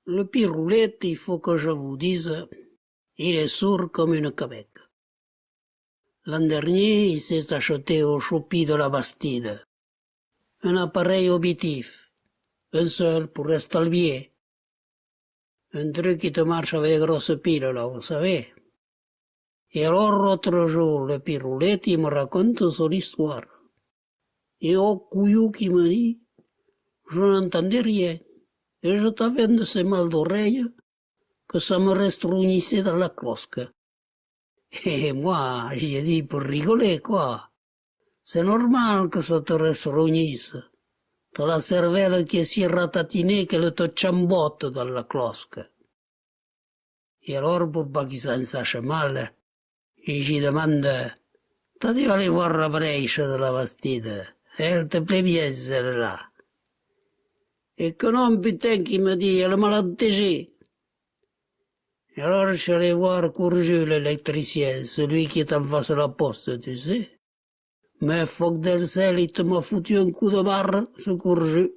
Le piroulette, il faut que je vous dise, il est sourd comme une québec. L'an dernier, il s'est acheté au choupi de la Bastide un appareil auditif, un seul pour estalvier. Un truc qui te marche avec des grosses piles, là, vous savez. Et alors, l'autre jour, le piroulette, il me raconte son histoire. Et au couillou qui me dit, je n'entendais rien. Et je t'avais de ces mal d'oreille que ça me restrougnissait dans la cloche. Et moi, j'ai dit pour rigoler, quoi. C'est normal que ça te restrougnisse. T'as la cervelle qui est si ratatinée qu'elle te chambotte dans la cloche. Et alors, pour pas qu'il s'en sache mal, j'y demande, t'as dû aller voir la brèche de la Bastide. Elle te plaît bien, celle-là. Et que non, putain, qui me dit, elle m'a l'antégé. Et alors, je suis allé voir Courju, l'électricien, celui qui est en face de la poste, tu sais. Mais Foc d'Elcel, il te m'a foutu un coup de barre, ce Courju.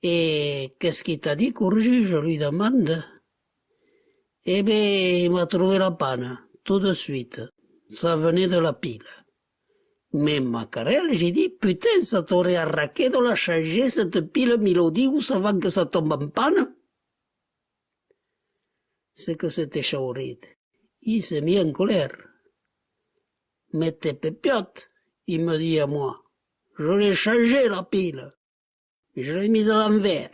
Et qu'est-ce qu'il t'a dit, Courju, je lui demande. Eh ben, il m'a trouvé la panne, tout de suite. Ça venait de la pile. Mais Macarel, j'ai dit, putain, ça t'aurait arraqué de la changer cette pile mélodique avant que ça tombe en panne. C'est que c'était Chauride. Il s'est mis en colère. Mais t'es pépiote, il me dit à moi. Je l'ai changé la pile. Je l'ai mise à l'envers.